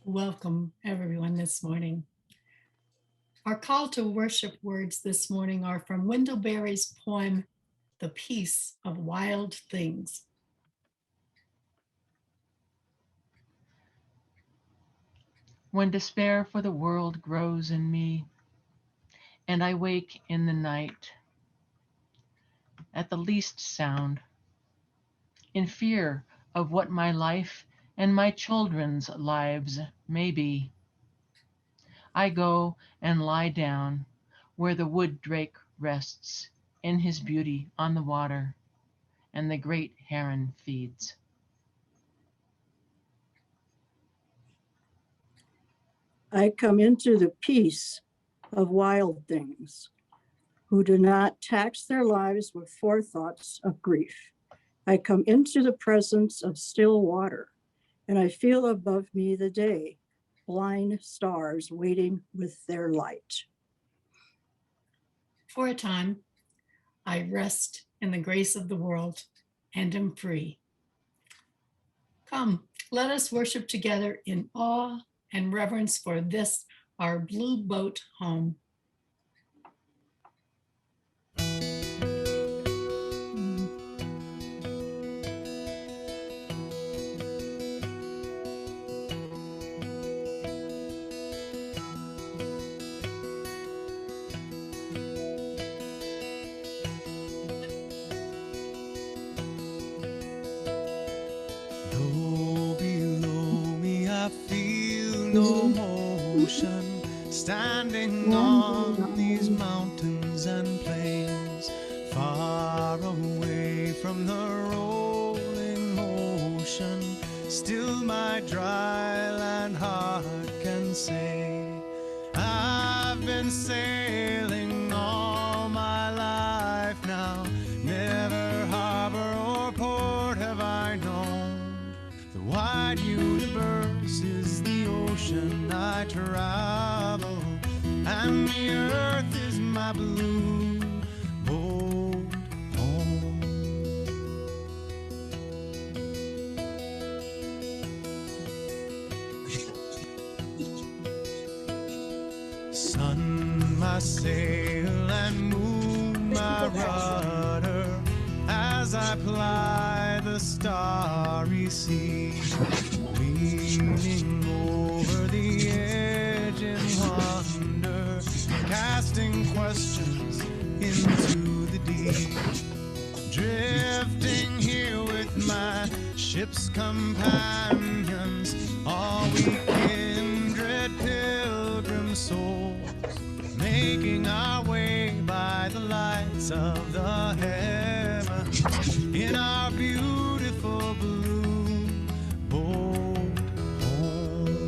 Welcome, everyone, this morning. Our call to worship words this morning are from Wendell Berry's poem, The Peace of Wild Things. When despair for the world grows in me, and I wake in the night at the least sound, in fear of what my life and my children's lives may be, I go and lie down where the wood drake rests in his beauty on the water, and the great heron feeds. I come into the peace of wild things who do not tax their lives with forethoughts of grief. I come into the presence of still water, and I feel above me the day, blind stars waiting with their light. For a time, I rest in the grace of the world and am free. Come, let us worship together in awe and reverence for this, our blue boat home. No motion, standing on these mountains and plains, far away from the rolling ocean. Still my dry land heart can say, I've been sailing all my life now. Never harbor or port have I known. The wide universe is the ocean I travel, and the earth is my blue boat home. Sun, my sail, and moon, my rudder, as I ply the starry sea, leaning over the edge in wonder, casting questions into the deep, drifting here with my ship's companions, all we kindred pilgrim souls, making our way by the lights of the heavens in our beautiful blue boat home.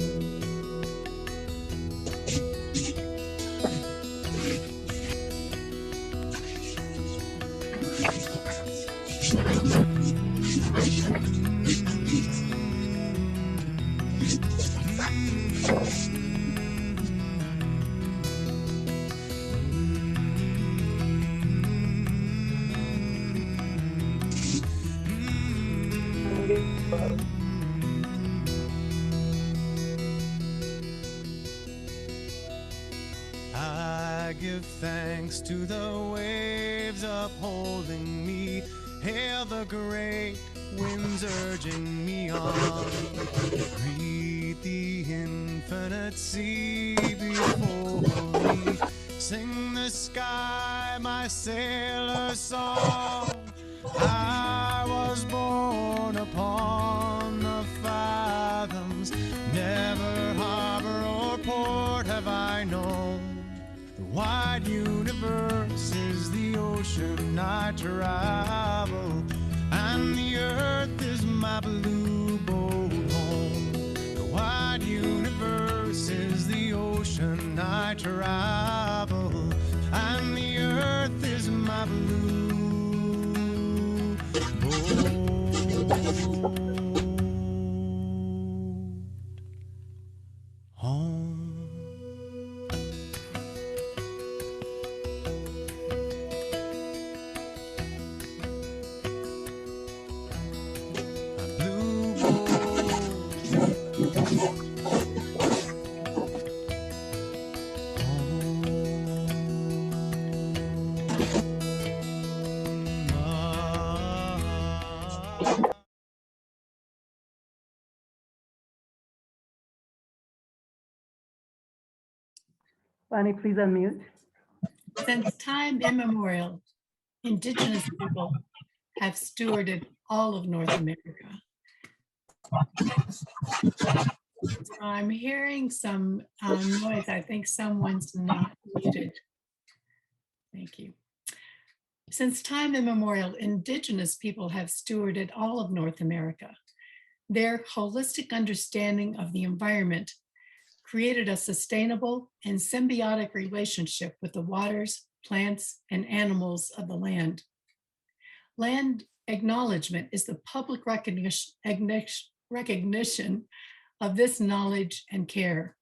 I give thanks to the waves upholding me, hail the great winds urging me on, greet the infinite sea before me, sing the sky my sailor's song. I was born upon the fathoms, never harbor or port have I known. The wide universe is the ocean I travel, and the earth is my blue boat home. The wide universe is the ocean I travel, and the earth is my blue boat home. Bonnie, please unmute. Since time immemorial, indigenous people have stewarded all of North America. So I'm hearing some noise. I think someone's not muted. Thank you. Since time immemorial, indigenous people have stewarded all of North America. Their holistic understanding of the environment created a sustainable and symbiotic relationship with the waters, plants, and animals of the land. Land acknowledgement is the public recognition of this knowledge and care.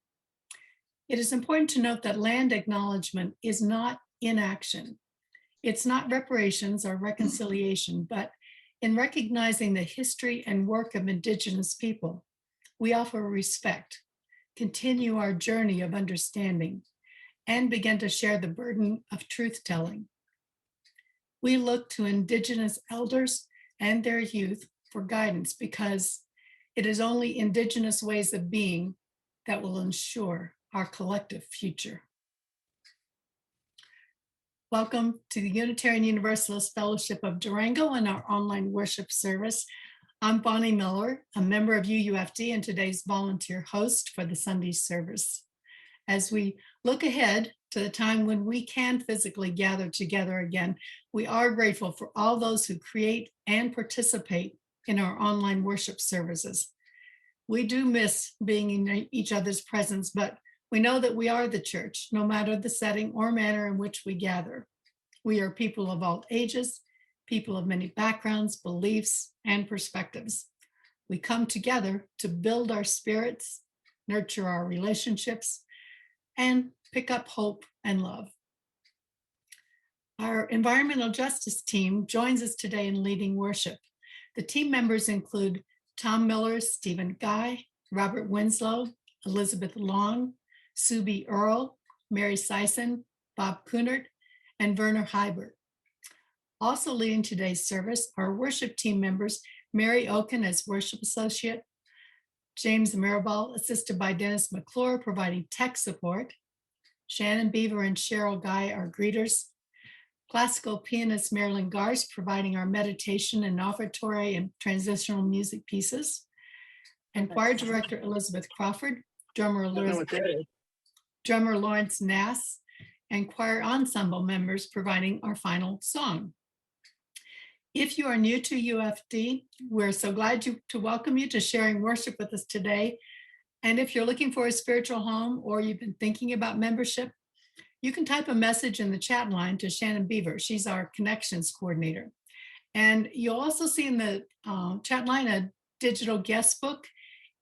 It is important to note that land acknowledgement is not inaction. It's not reparations or reconciliation, but in recognizing the history and work of indigenous people, we offer respect, continue our journey of understanding, and begin to share the burden of truth-telling. We look to indigenous elders and their youth for guidance because it is only indigenous ways of being that will ensure our collective future. Welcome to the Unitarian Universalist Fellowship of Durango and our online worship service. I'm Bonnie Miller, a member of UUFD and today's volunteer host for the Sunday service. As we look ahead to the time when we can physically gather together again, we are grateful for all those who create and participate in our online worship services. We do miss being in each other's presence, but we know that we are the church, no matter the setting or manner in which we gather. We are people of all ages, people of many backgrounds, beliefs, and perspectives. We come together to build our spirits, nurture our relationships, and pick up hope and love. Our environmental justice team joins us today in leading worship. The team members include Tom Miller, Stephen Guy, Robert Winslow, Elizabeth Long, Subi Earl, Mary Sison, Bob Kunert, and Werner Heibert. Also leading today's service are worship team members, Mary Oken as worship associate, James Mirabal, assisted by Dennis McClure, providing tech support, Shannon Beaver and Cheryl Guy are greeters, classical pianist Marilyn Garst providing our meditation and offertory and transitional music pieces, and choir director Elizabeth Crawford, drummer Lawrence Nass, and choir ensemble members providing our final song. If you are new to UFD, we're so glad to welcome you to sharing worship with us today. And if you're looking for a spiritual home or you've been thinking about membership, you can type a message in the chat line to Shannon Beaver. She's our connections coordinator. And you'll also see in the chat line a digital guest book.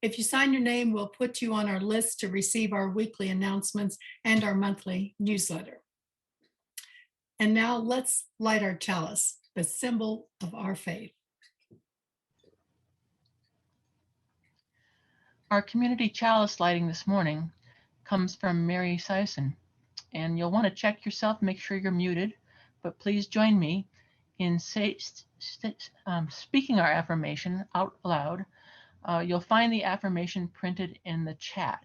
If you sign your name, we'll put you on our list to receive our weekly announcements and our monthly newsletter. And now let's light our chalice, the symbol of our faith. Our community chalice lighting this morning comes from Mary Sison, and you'll want to check yourself, make sure you're muted, but please join me in speaking our affirmation out loud. You'll find the affirmation printed in the chat.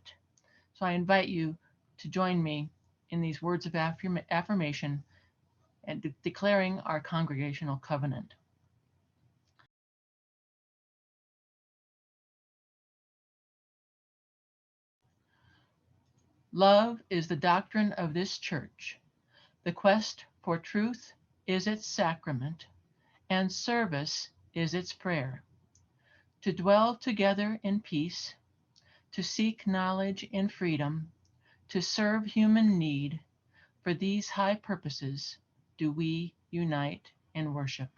So I invite you to join me in these words of affirmation and declaring our congregational covenant. Love is the doctrine of this church. The quest for truth is its sacrament, and service is its prayer. To dwell together in peace, to seek knowledge in freedom, to serve human need, for these high purposes do we unite in worship.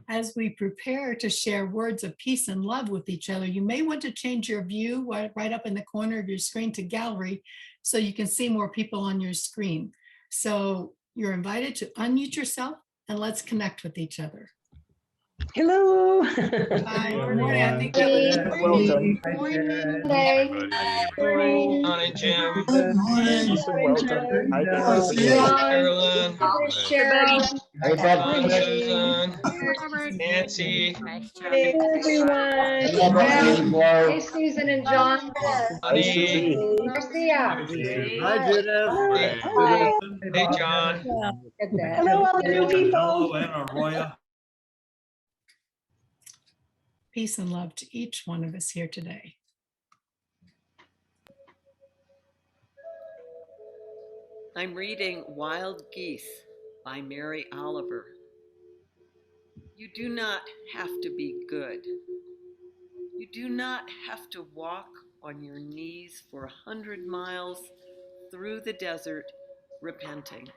As we prepare to share words of peace and love with each other, you may want to change your view right up in the corner of your screen to gallery so you can see more people on your screen. So you're invited to unmute yourself and let's connect with each other. Hello. Hi, good morning. I think that was Welcome. Morning, Jim. Good morning. Welcome. Hi, Carolyn. Cheryl. Hi, Susan. Nancy. Everyone. Hey, Susan and John. Hi, Honey. Susie. Garcia. Hi, Judith. Hey, hey, John. Hello, all the new people. Hello, and Arroya. peace and love to each one of us here today. I'm reading Wild Geese by Mary Oliver. You do not have to be good. You do not have to walk on your knees for 100 miles through the desert repenting.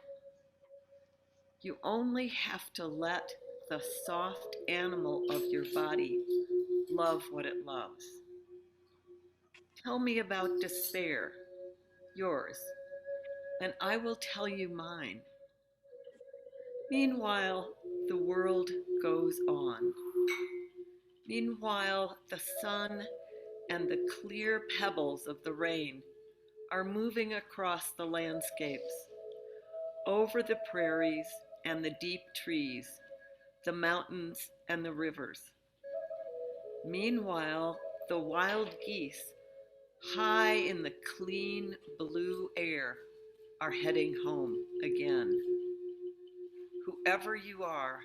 You only have to let the soft animal of your body love what it loves. Tell me about despair, yours, and I will tell you mine. Meanwhile, the world goes on. Meanwhile, the sun and the clear pebbles of the rain are moving across the landscapes, over the prairies and the deep trees, the mountains and the rivers. Meanwhile, the wild geese, high in the clean blue air, are heading home again. Whoever you are,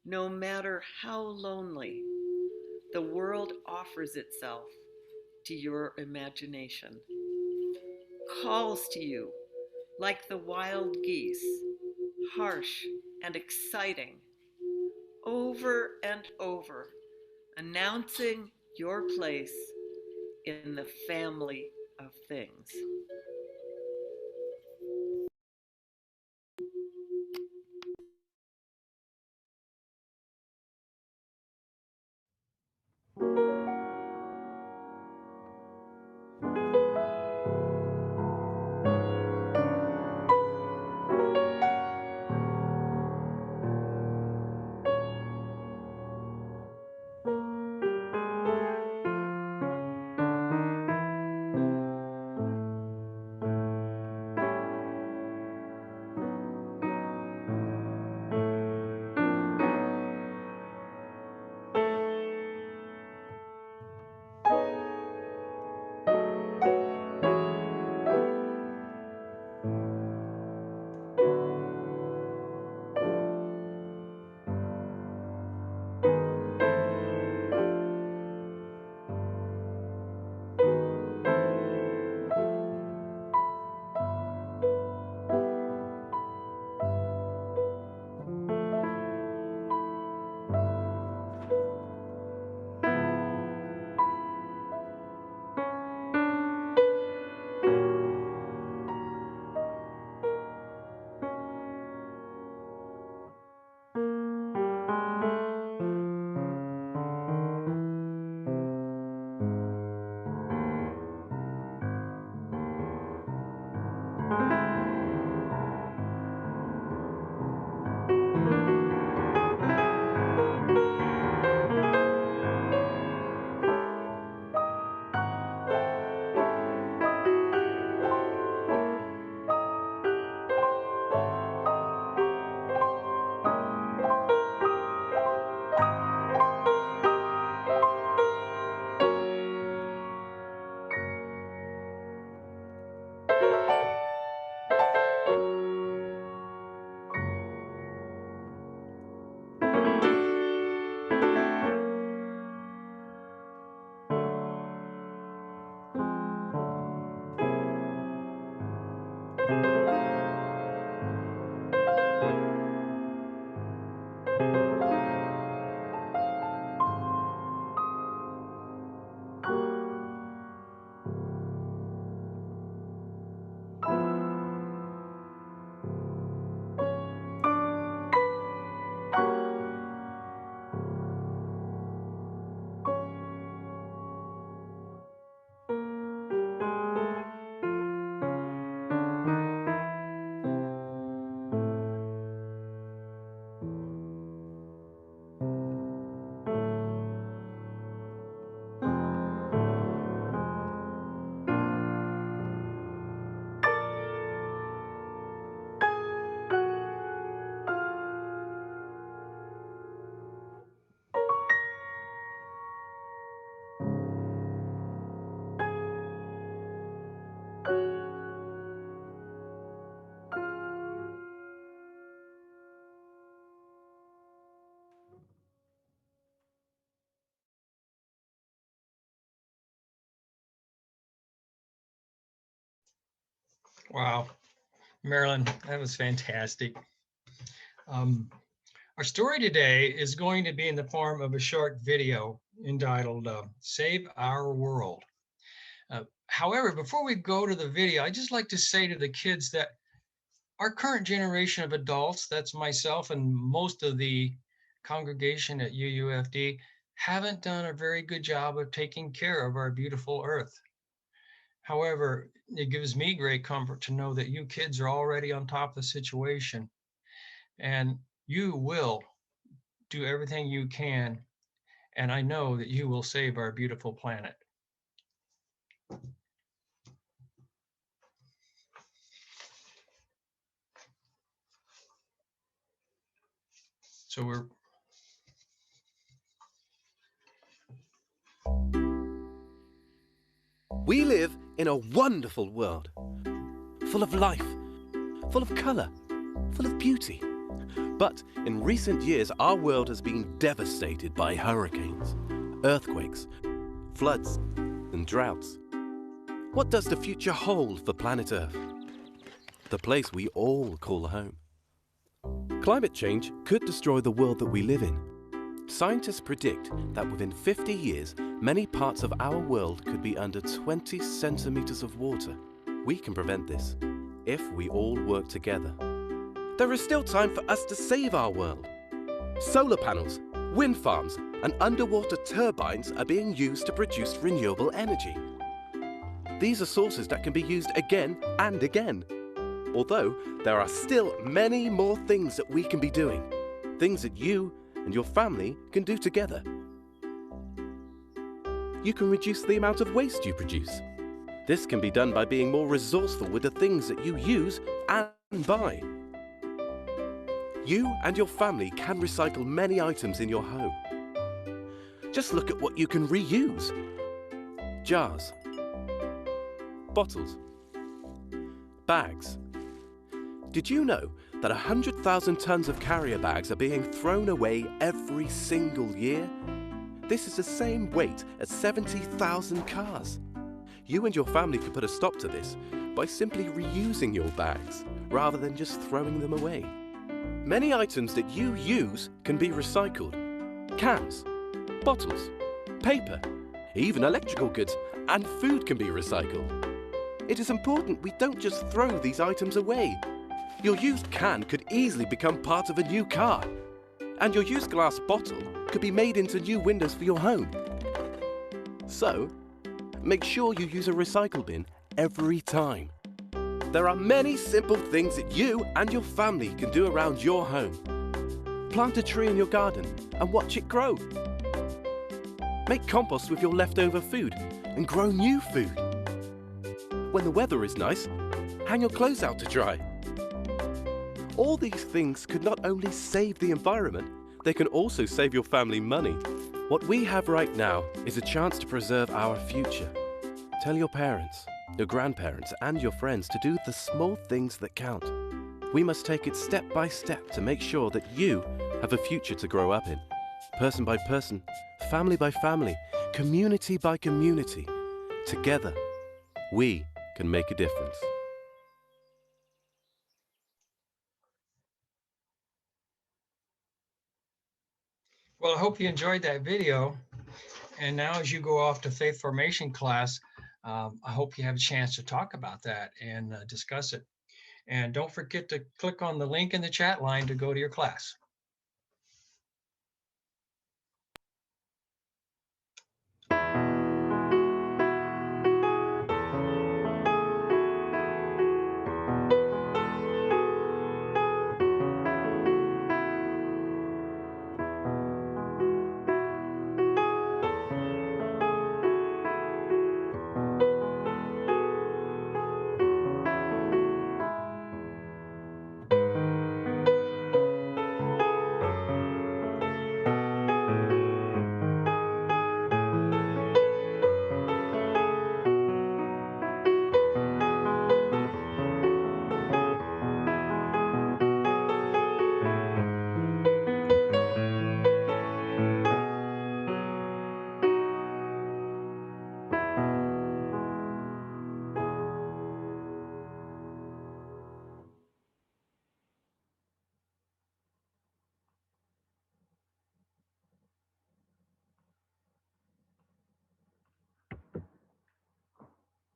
no matter how lonely, the world offers itself to your imagination, calls to you like the wild geese, harsh and exciting, over and over, announcing your place in the family of things. Wow, Marilyn, that was fantastic. Our story today is going to be in the form of a short video entitled Save Our World. However, before we go to the video, I'd just like to say to the kids that our current generation of adults, that's myself and most of the congregation at UUFD, haven't done a very good job of taking care of our beautiful earth. However, it gives me great comfort to know that you kids are already on top of the situation, and you will do everything you can, and I know that you will save our beautiful planet. So We live in a wonderful world, full of life, full of colour, full of beauty. But in recent years, our world has been devastated by hurricanes, earthquakes, floods, and droughts. What does the future hold for planet Earth? The place we all call home. Climate change could destroy the world that we live in. Scientists predict that within 50 years, many parts of our world could be under 20 centimeters of water. We can prevent this if we all work together. There is still time for us to save our world. Solar panels, wind farms, and underwater turbines are being used to produce renewable energy. These are sources that can be used again and again. Although there are still many more things that we can be doing, things that you and your family can do together. You can reduce the amount of waste you produce. This can be done by being more resourceful with the things that you use and buy. You and your family can recycle many items in your home. Just look at what you can reuse. Jars, bottles, bags. Did you know that 100,000 tons of carrier bags are being thrown away every single year? This is the same weight as 70,000 cars. You and your family could put a stop to this by simply reusing your bags rather than just throwing them away. Many items that you use can be recycled. Cans, bottles, paper, even electrical goods and food can be recycled. It is important we don't just throw these items away. Your used can could easily become part of a new car. And your used glass bottle could be made into new windows for your home. So, make sure you use a recycle bin every time. There are many simple things that you and your family can do around your home. Plant a tree in your garden and watch it grow. Make compost with your leftover food and grow new food. When the weather is nice, hang your clothes out to dry. All these things could not only save the environment, they can also save your family money. What we have right now is a chance to preserve our future. Tell your parents, your grandparents, and your friends to do the small things that count. We must take it step by step to make sure that you have a future to grow up in. Person by person, family by family, community by community. Together, we can make a difference. well, I hope you enjoyed that video. And now as you go off to faith formation class, I hope you have a chance to talk about that and discuss it. And don't forget to click on the link in the chat line to go to your class.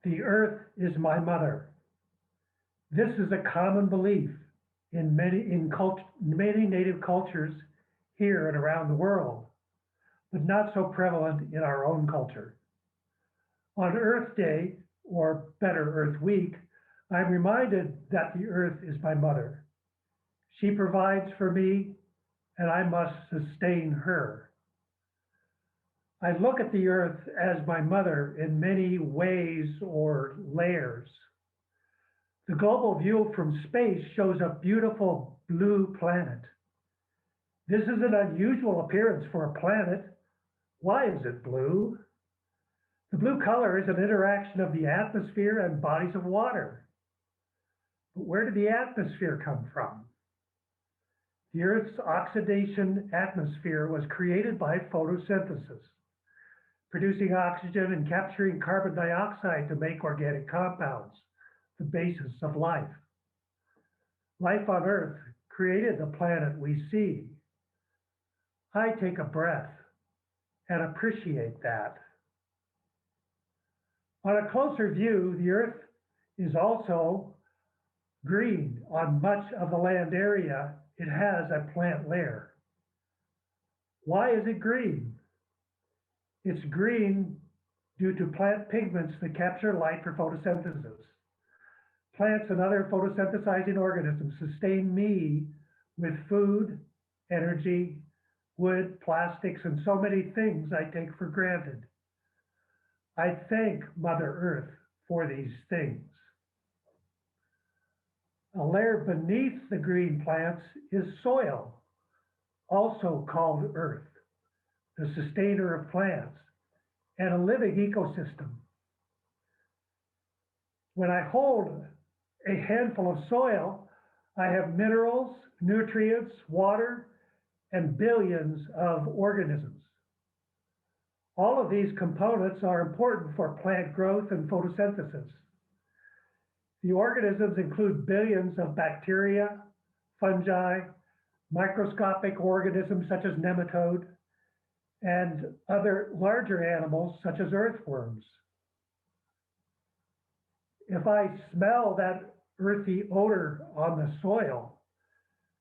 The earth is my mother. This is a common belief in many native cultures here and around the world, but not so prevalent in our own culture. On Earth Day, or better, Earth Week, I'm reminded that the earth is my mother. She provides for me, and I must sustain her. I look at the earth as my mother in many ways or layers. The global view from space shows a beautiful blue planet. This is an unusual appearance for a planet. Why is it blue? The blue color is an interaction of the atmosphere and bodies of water. But where did the atmosphere come from? The Earth's oxidation atmosphere was created by photosynthesis, producing oxygen and capturing carbon dioxide to make organic compounds, the basis of life. Life on Earth created the planet we see. I take a breath and appreciate that. On a closer view, the Earth is also green. On much of the land area, it has a plant layer. Why is it green? It's green due to plant pigments that capture light for photosynthesis. Plants and other photosynthesizing organisms sustain me with food, energy, wood, plastics, and so many things I take for granted. I thank Mother Earth for these things. A layer beneath the green plants is soil, also called earth, the sustainer of plants, and a living ecosystem. When I hold a handful of soil, I have minerals, nutrients, water, and billions of organisms. All of these components are important for plant growth and photosynthesis. The organisms include billions of bacteria, fungi, microscopic organisms such as nematode, and other larger animals such as earthworms. If I smell that earthy odor on the soil,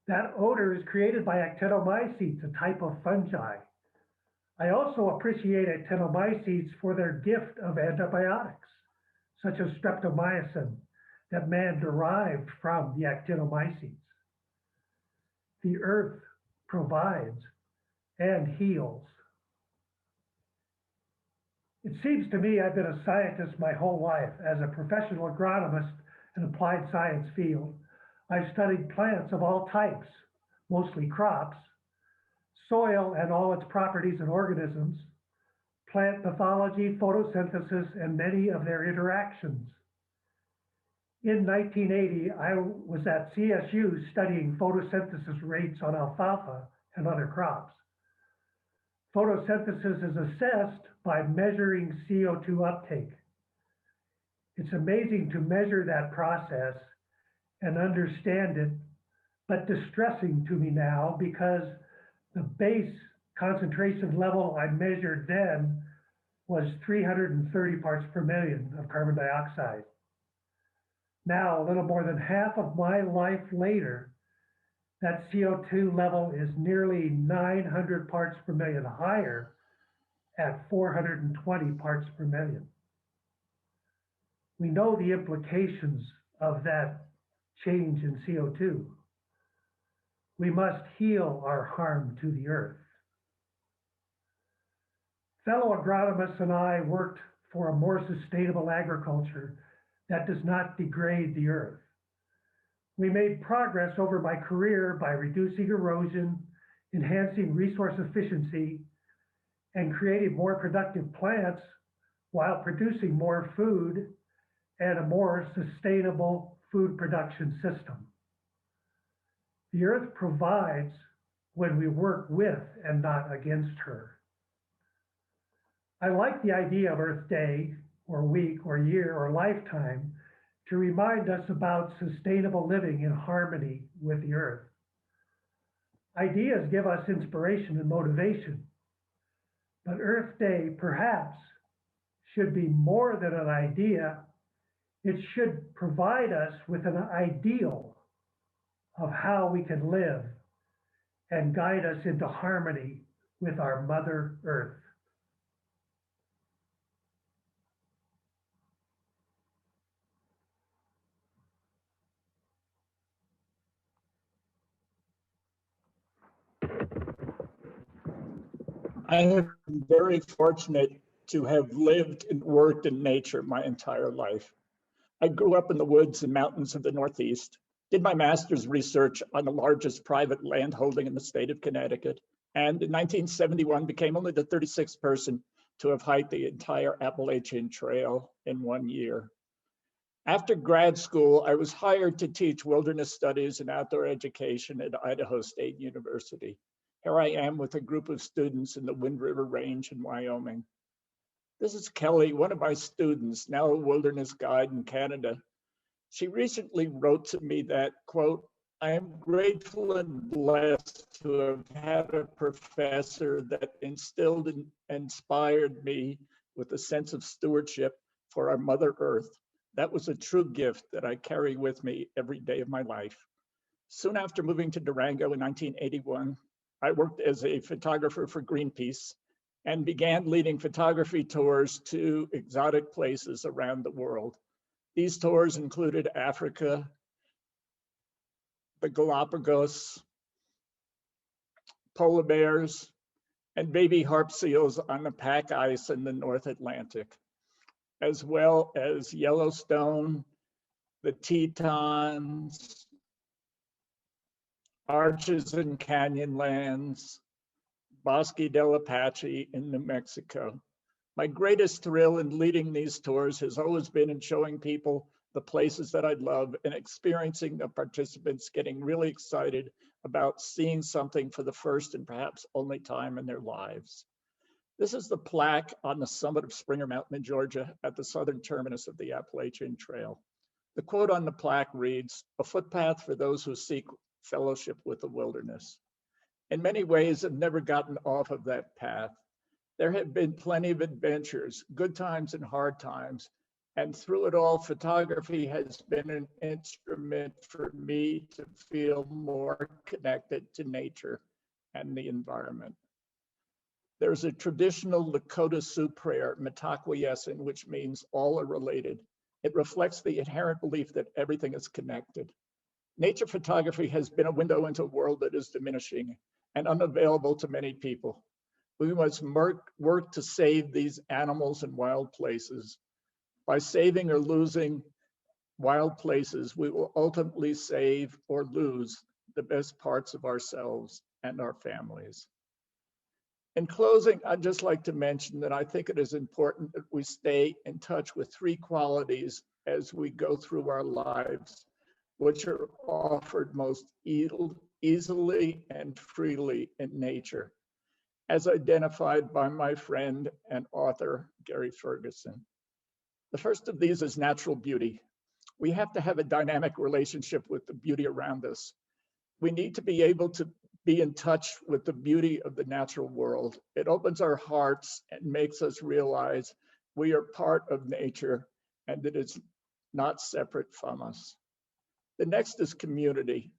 that odor is created by actinomycetes, a type of fungi. I also appreciate actinomycetes for their gift of antibiotics, such as streptomycin, that man derived from the actinomycetes. The earth provides and heals. It seems to me I've been a scientist my whole life. As a professional agronomist in applied science field, I've studied plants of all types, mostly crops, soil and all its properties and organisms, plant pathology, photosynthesis, and many of their interactions. In 1980, I was at CSU studying photosynthesis rates on alfalfa and other crops. Photosynthesis is assessed by measuring CO2 uptake. It's amazing to measure that process and understand it, but distressing to me now because the base concentration level I measured then was 330 parts per million of carbon dioxide. Now, a little more than half of my life later, that CO2 level is nearly 900 parts per million higher at 420 parts per million. We know the implications of that change in CO2. We must heal our harm to the earth. Fellow agronomists and I worked for a more sustainable agriculture that does not degrade the earth. We made progress over my career by reducing erosion, enhancing resource efficiency, and creating more productive plants while producing more food and a more sustainable food production system. The earth provides when we work with and not against her. I like the idea of Earth Day or week or year or lifetime to remind us about sustainable living in harmony with the earth. Ideas give us inspiration and motivation, but Earth Day perhaps should be more than an idea It should provide us with an ideal of how we can live and guide us into harmony with our Mother Earth. I have been very fortunate to have lived and worked in nature my entire life. I grew up in the woods and mountains of the Northeast, did my master's research on the largest private land holding in the state of Connecticut, and in 1971 became only the 36th person to have hiked the entire Appalachian Trail in 1 year. After grad school, I was hired to teach wilderness studies and outdoor education at Idaho State University. Here I am with a group of students in the Wind River Range in Wyoming. This is Kelly, one of my students, now a wilderness guide in Canada. She recently wrote to me that, quote, I am grateful and blessed to have had a professor that instilled and inspired me with a sense of stewardship for our Mother Earth. That was a true gift that I carry with me every day of my life. Soon after moving to Durango in 1981, I worked as a photographer for Greenpeace and began leading photography tours to exotic places around the world. These tours included Africa, the Galapagos, polar bears, and baby harp seals on the pack ice in the North Atlantic, as well as Yellowstone, the Tetons, Arches and Canyonlands, Bosque del Apache in New Mexico. My greatest thrill in leading these tours has always been in showing people the places that I love and experiencing the participants getting really excited about seeing something for the first and perhaps only time in their lives. This is the plaque on the summit of Springer Mountain in Georgia at the southern terminus of the Appalachian Trail. The quote on the plaque reads, "A footpath for those who seek fellowship with the wilderness." In many ways, I've never gotten off of that path. There have been plenty of adventures, good times and hard times, and through it all, photography has been an instrument for me to feel more connected to nature and the environment. There's a traditional Lakota Sioux prayer, Mitakuyesin, which means all are related. It reflects the inherent belief that everything is connected. Nature photography has been a window into a world that is diminishing and unavailable to many people. We must work to save these animals and wild places. By saving or losing wild places, we will ultimately save or lose the best parts of ourselves and our families. In closing, I'd just like to mention that I think it is important that we stay in touch with three qualities as we go through our lives, which are offered most easily and freely in nature, as identified by my friend and author, Gary Ferguson. The first of these is natural beauty. We have to have a dynamic relationship with the beauty around us. We need to be able to be in touch with the beauty of the natural world. It opens our hearts and makes us realize we are part of nature and that it's not separate from us. The next is community,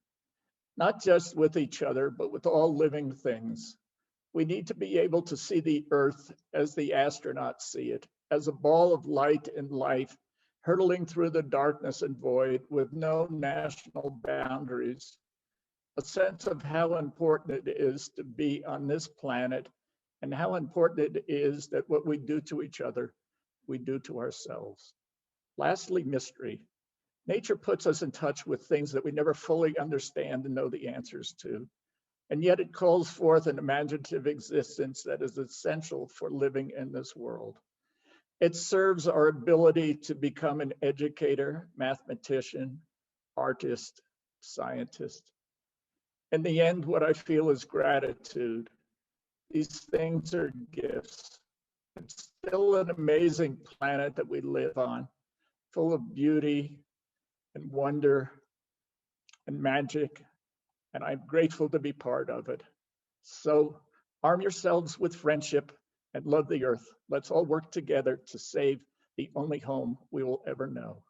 not just with each other, but with all living things. We need to be able to see the earth as the astronauts see it, as a ball of light and life, hurtling through the darkness and void with no national boundaries. A sense of how important it is to be on this planet and how important it is that what we do to each other, we do to ourselves. Lastly, mystery. Nature puts us in touch with things that we never fully understand and know the answers to. And yet it calls forth an imaginative existence that is essential for living in this world. It serves our ability to become an educator, mathematician, artist, scientist. In the end, what I feel is gratitude. These things are gifts. It's still an amazing planet that we live on, full of beauty and wonder and magic, and I'm grateful to be part of it. So arm yourselves with friendship and love the earth. Let's all work together to save the only home we will ever know.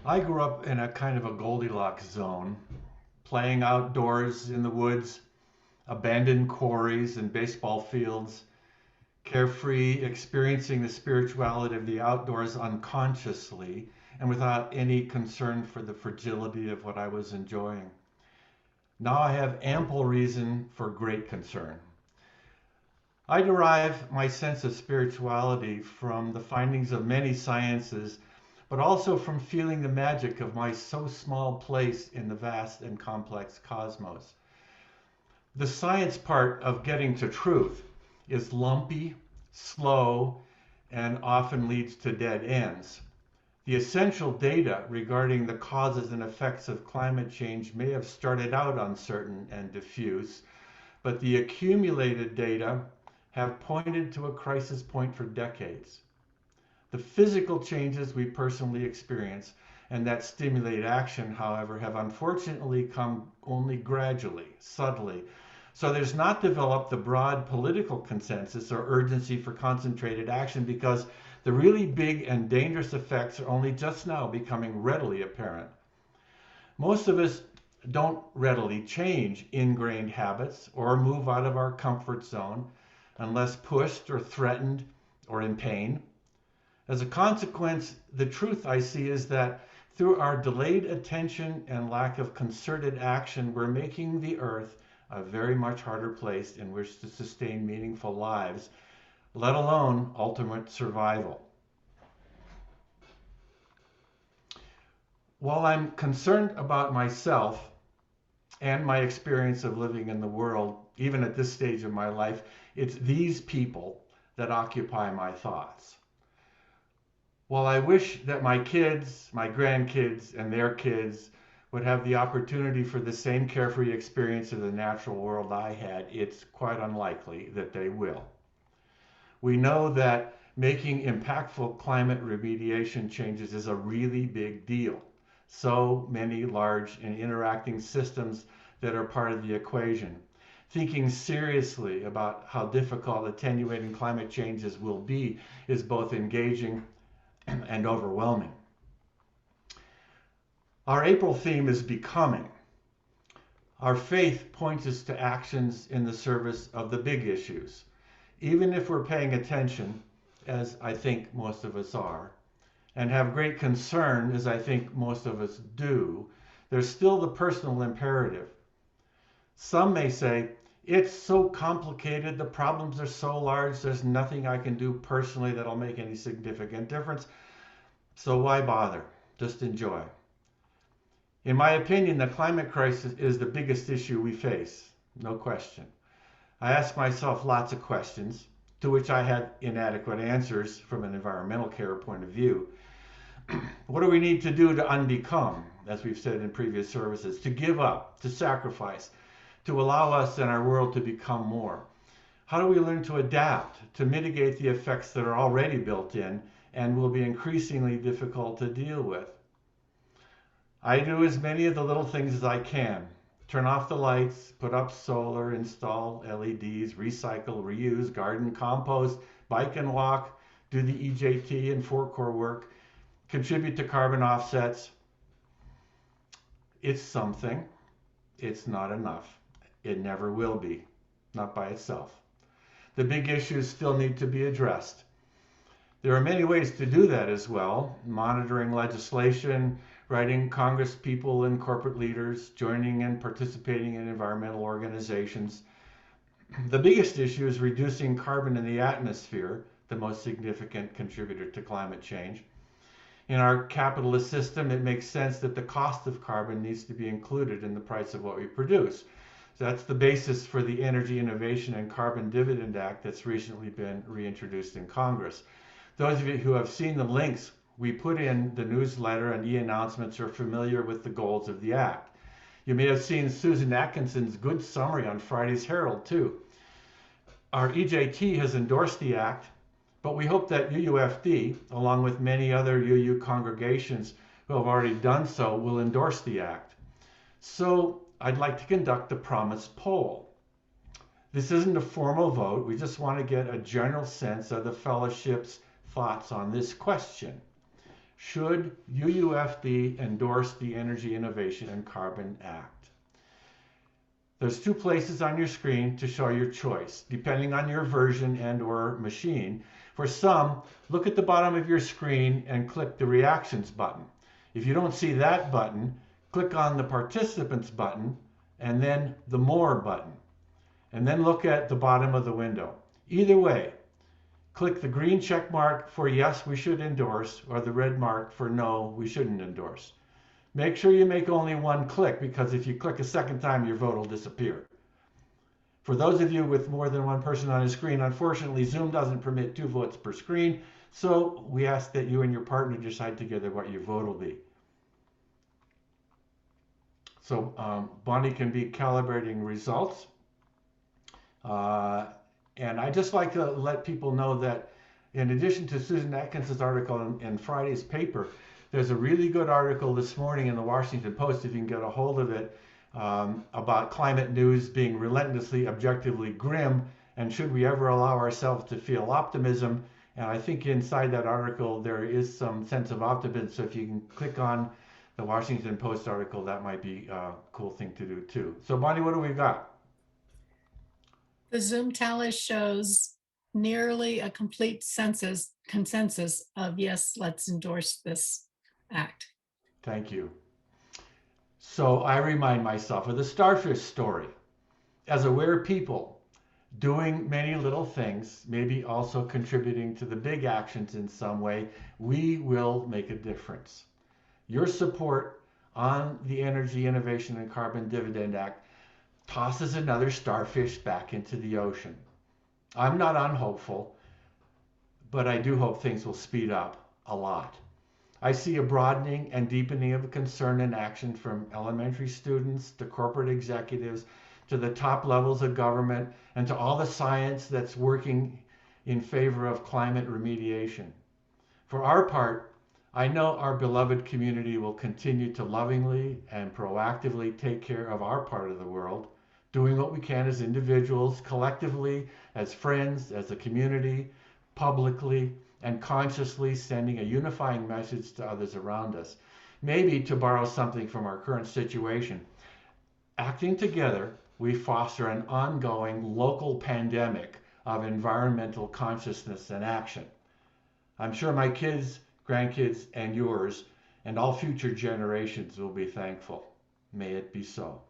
I grew up in a kind of a Goldilocks zone, playing outdoors in the woods, abandoned quarries and baseball fields, carefree, experiencing the spirituality of the outdoors unconsciously and without any concern for the fragility of what I was enjoying. Now I have ample reason for great concern. I derive my sense of spirituality from the findings of many sciences, but also from feeling the magic of my so small place in the vast and complex cosmos. The science part of getting to truth is lumpy, slow, and often leads to dead ends. The essential data regarding the causes and effects of climate change may have started out uncertain and diffuse, but the accumulated data have pointed to a crisis point for decades. The physical changes we personally experience and that stimulate action, however, have unfortunately come only gradually, subtly. So there's not developed the broad political consensus or urgency for concentrated action because the really big and dangerous effects are only just now becoming readily apparent. Most of us don't readily change ingrained habits or move out of our comfort zone unless pushed or threatened or in pain. As a consequence, the truth I see is that through our delayed attention and lack of concerted action, we're making the earth a very much harder place in which to sustain meaningful lives, let alone ultimate survival. While I'm concerned about myself and my experience of living in the world, even at this stage of my life, it's these people that occupy my thoughts. While I wish that my kids, my grandkids, and their kids would have the opportunity for the same carefree experience of the natural world I had, it's quite unlikely that they will. We know that making impactful climate remediation changes is a really big deal. So many large and interacting systems that are part of the equation. Thinking seriously about how difficult attenuating climate changes will be is both engaging and overwhelming. Our April theme is becoming. Our faith points us to actions in the service of the big issues. Even if we're paying attention, as I think most of us are, and have great concern, as I think most of us do, there's still the personal imperative. Some may say, it's so complicated, the problems are so large, there's nothing I can do personally that'll make any significant difference, so why bother? Just enjoy. In my opinion, the climate crisis is the biggest issue we face, no question. I ask myself lots of questions, to which I had inadequate answers from an environmental care point of view. What do we need to do to unbecome, as we've said in previous services, to give up, to sacrifice, to allow us and our world to become more? How do we learn to adapt, to mitigate the effects that are already built in and will be increasingly difficult to deal with? I do as many of the little things as I can. Turn off the lights, put up solar, install LEDs, recycle, reuse, garden, compost, bike and walk, do the EJT and 4-core work, contribute to carbon offsets. It's something. It's not enough. It never will be, not by itself. The big issues still need to be addressed. There are many ways to do that as well: monitoring legislation, writing Congress people and corporate leaders, joining and participating in environmental organizations. The biggest issue is reducing carbon in the atmosphere, the most significant contributor to climate change. In our capitalist system, it makes sense that the cost of carbon needs to be included in the price of what we produce. So that's the basis for the Energy Innovation and Carbon Dividend Act that's recently been reintroduced in Congress. Those of you who have seen the links we put in the newsletter and e-announcements are familiar with the goals of the Act. You may have seen Susan Atkinson's good summary on Friday's Herald too. Our EJT has endorsed the Act, but we hope that UUFD, along with many other UU congregations who have already done so, will endorse the Act. So I'd like to conduct the promised poll. This isn't a formal vote. We just want to get a general sense of the fellowship's thoughts on this question. should UUFD endorse the Energy Innovation and Carbon Act? There's two places on your screen to show your choice, depending on your version and or machine. For some, look at the bottom of your screen and click the Reactions button. If you don't see that button, click on the Participants button and then the More button. And then look at the bottom of the window. Either way, click the green check mark for yes, we should endorse, or the red mark for no, we shouldn't endorse. Make sure you make only one click, because if you click a second time, your vote will disappear. For those of you with more than one person on a screen, unfortunately, Zoom doesn't permit 2 votes per screen, so we ask that you and your partner decide together what your vote will be. So Bonnie can be calibrating results. And I just like to let people know that in addition to Susan Atkins's article in Friday's paper, there's a really good article this morning in the Washington Post, if you can get a hold of it, about climate news being relentlessly, objectively grim, and should we ever allow ourselves to feel optimism? And I think inside that article there is some sense of optimism, so if you can click on the Washington Post article, that might be a cool thing to do too. So Bonnie, what do we got? The Zoom tally shows nearly a complete consensus of yes, let's endorse this act. Thank you. So I remind myself of the starfish story. As aware people, doing many little things, maybe also contributing to the big actions in some way, we will make a difference. Your support on the Energy Innovation and Carbon Dividend Act tosses another starfish back into the ocean. I'm not unhopeful, but I do hope things will speed up a lot. I see a broadening and deepening of concern and action from elementary students to corporate executives to the top levels of government and to all the science that's working in favor of climate remediation. For our part, I know our beloved community will continue to lovingly and proactively take care of our part of the world, doing what we can as individuals, collectively, as friends, as a community, publicly, and consciously sending a unifying message to others around us. Maybe, to borrow something from our current situation, acting together, we foster an ongoing local pandemic of environmental consciousness and action. I'm sure my kids, grandkids, and yours, and all future generations will be thankful. May it be so.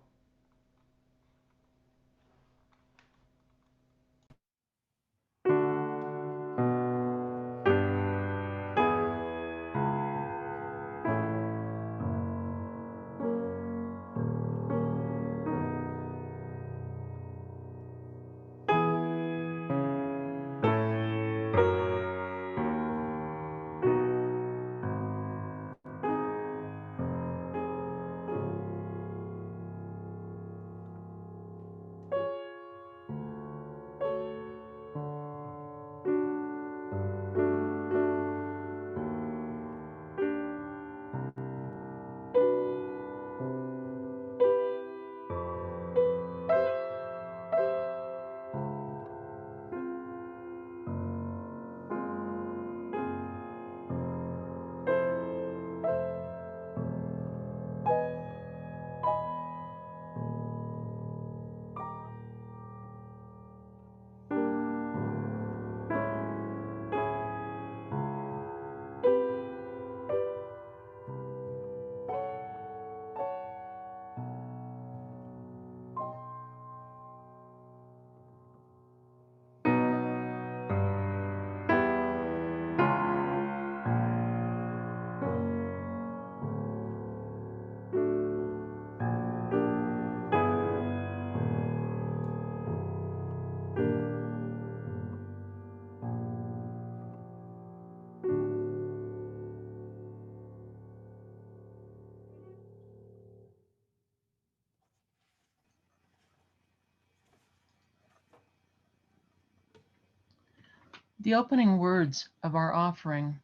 The opening words of our offering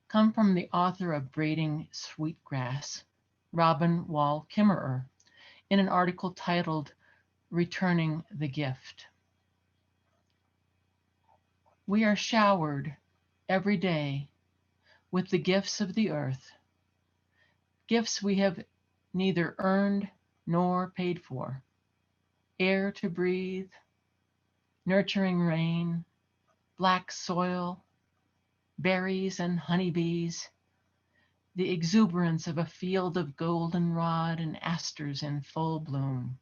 come from the author of Braiding Sweetgrass, Robin Wall Kimmerer, in an article titled Returning the Gift. We are showered every day with the gifts of the earth, gifts we have neither earned nor paid for: air to breathe, nurturing rain, black soil, berries and honeybees, the exuberance of a field of goldenrod and asters in full bloom.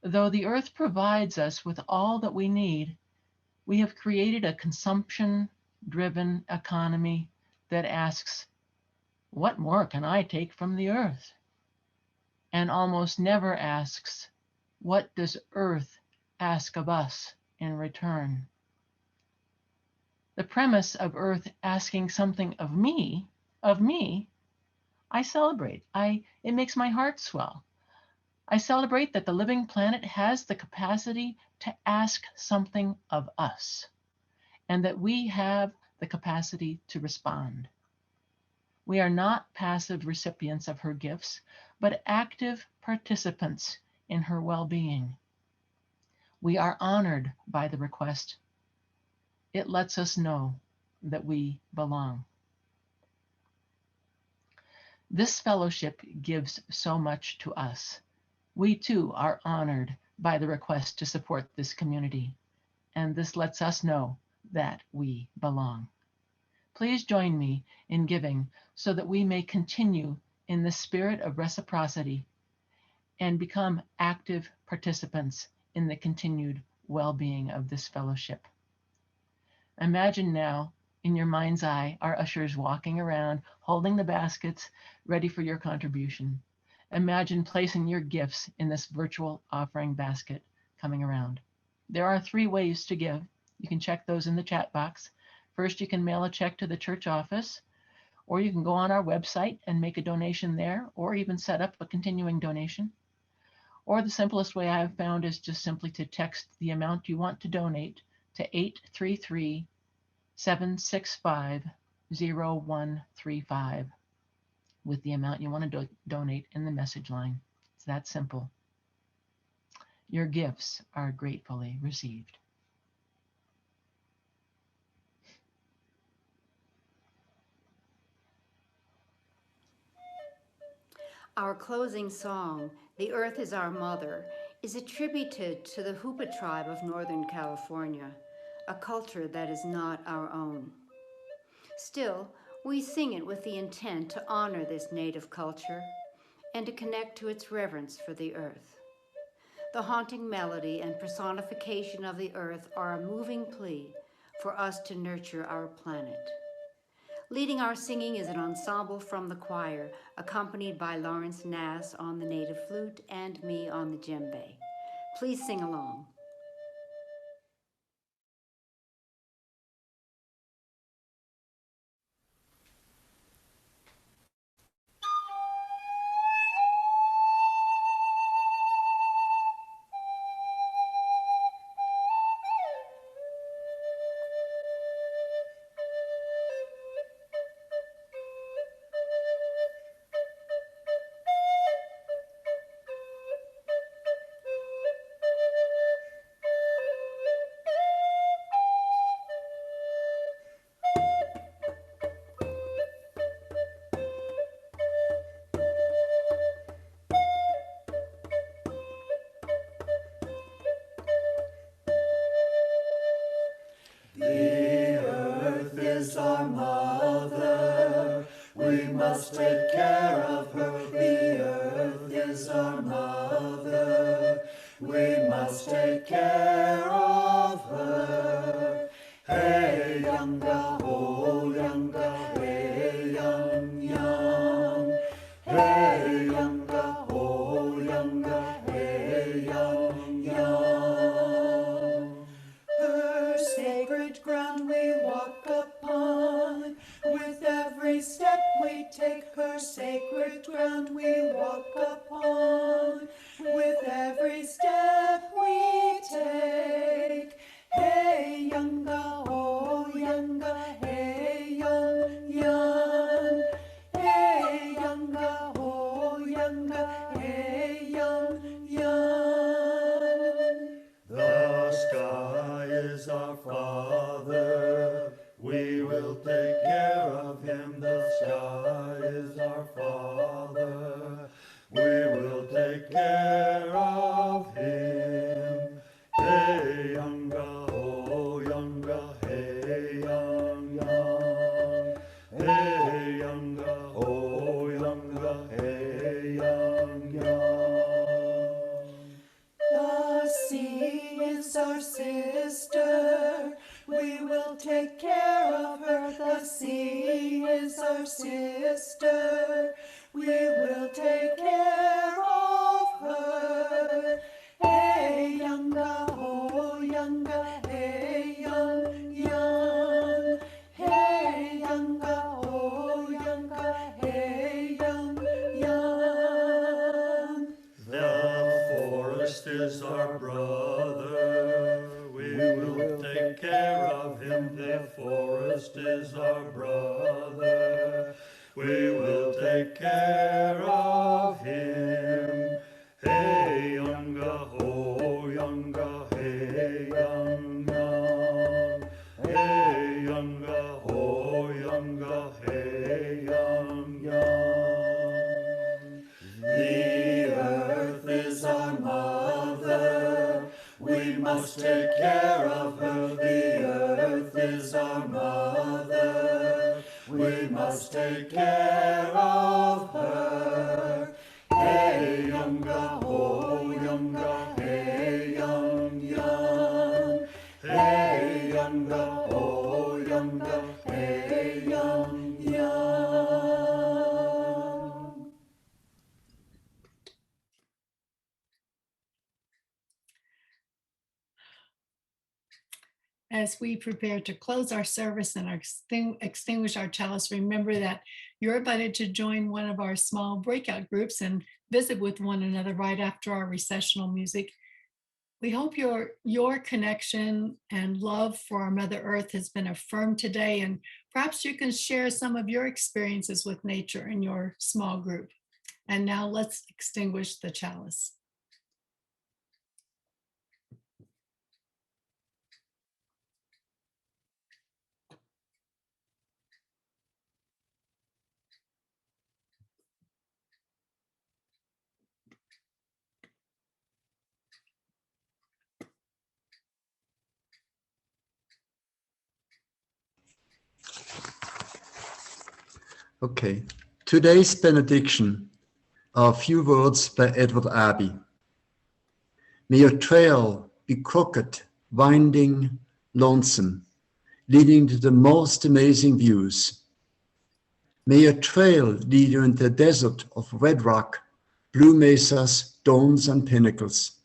Though the earth provides us with all that we need, we have created a consumption-driven economy that asks, "What more can I take from the earth?" and almost never asks, "What does earth ask of us in return?" The premise of earth asking something of me, I celebrate. It makes my heart swell. I celebrate that the living planet has the capacity to ask something of us, and that we have the capacity to respond. We are not passive recipients of her gifts, but active participants in her well-being. We are honored by the request. It lets us know that we belong. This fellowship gives so much to us. We too are honored by the request to support this community, and this lets us know that we belong. Please join me in giving so that we may continue in the spirit of reciprocity and become active participants in the continued well-being of this fellowship. Imagine now, in your mind's eye, our ushers walking around, holding the baskets, ready for your contribution. Imagine placing your gifts in this virtual offering basket coming around. There are 3 ways to give. You can check those in the chat box. First, you can mail a check to the church office, or you can go on our website and make a donation there, or even set up a continuing donation. Or the simplest way I've found is just simply to text the amount you want to donate to 833-765-0135 with the amount you want to donate in the message line. It's that simple. Your gifts are gratefully received. Our closing song, "The Earth is Our Mother," is attributed to the Hoopa tribe of Northern California, a culture that is not our own. Still, we sing it with the intent to honor this native culture and to connect to its reverence for the earth. The haunting melody and personification of the earth are a moving plea for us to nurture our planet. Leading our singing is an ensemble from the choir, accompanied by Lawrence Nass on the native flute and me on the djembe. Please sing along. Is our mother, we must take care of her. The earth is our mother, we must take care of her. Hey, younga, oh, younga, hey, young, young. Hey, younga, oh, younga, hey, young, young. Her sacred ground we walk upon, with every step we take. Her sacred ground we walk upon, with every step we take. Hey, younga, oh, younga, hey, young, young. Hey, younga, oh, younga, hey, young, young. The sky is our Father, we will take care will take care of her. The sea is our sister. We will take care of her. Hey, Yunga, oh, Yunga, hey, young, young. Hey, Yunga, oh, Yunga, hey, young, young. The forest is our brother. We will take care of him. The forest is our brother. We will take care of him. Hey, Yunga, oh, Yunga, hey, young, young. Hey, Yunga, oh, Yunga, hey, young, young. The earth is our mother. We must take care of her. The earth is our mother. We must take care of her. Hey, Yunga, oh, Yunga, hey, young, young. Hey, Yunga, oh, Yunga, hey, young, young. As we prepare to close our service and extinguish our chalice, remember that you're invited to join one of our small breakout groups and visit with one another right after our recessional music. We hope your connection and love for our Mother Earth has been affirmed today, and perhaps you can share some of your experiences with nature in your small group. And now let's extinguish the chalice. Okay, today's benediction are a few words by Edward Abbey. May your trail be crooked, winding, lonesome, leading to the most amazing views. May your trail lead you into a desert of red rock, blue mesas, domes and pinnacles,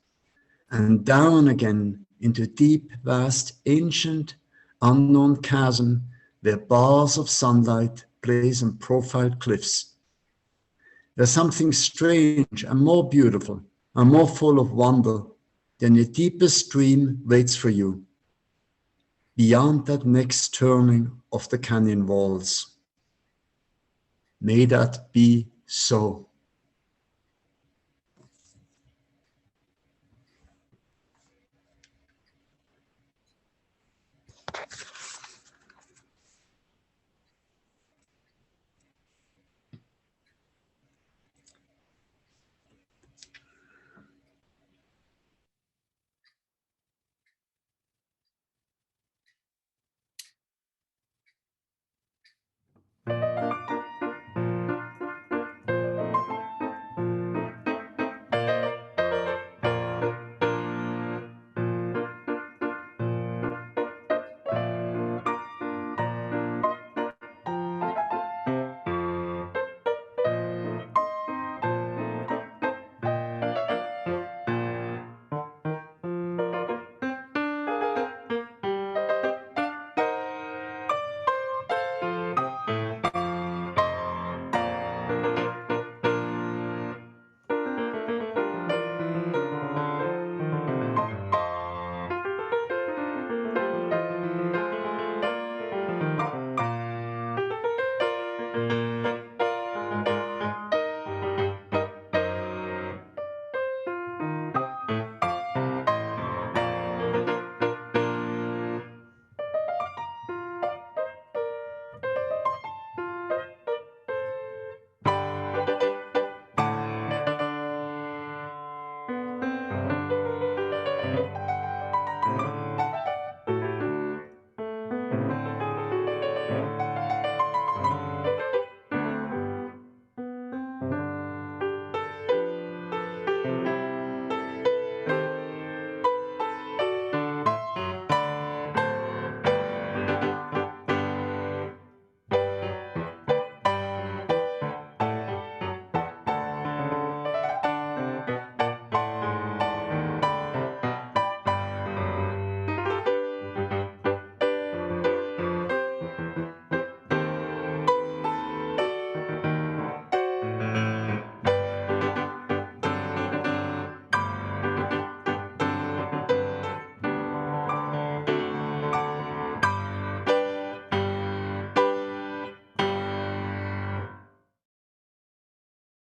and down again into deep, vast, ancient, unknown chasm where bars of sunlight blaze on profiled cliffs. There's something strange and more beautiful and more full of wonder than your deepest dream waits for you, beyond that next turning of the canyon walls. May that be so.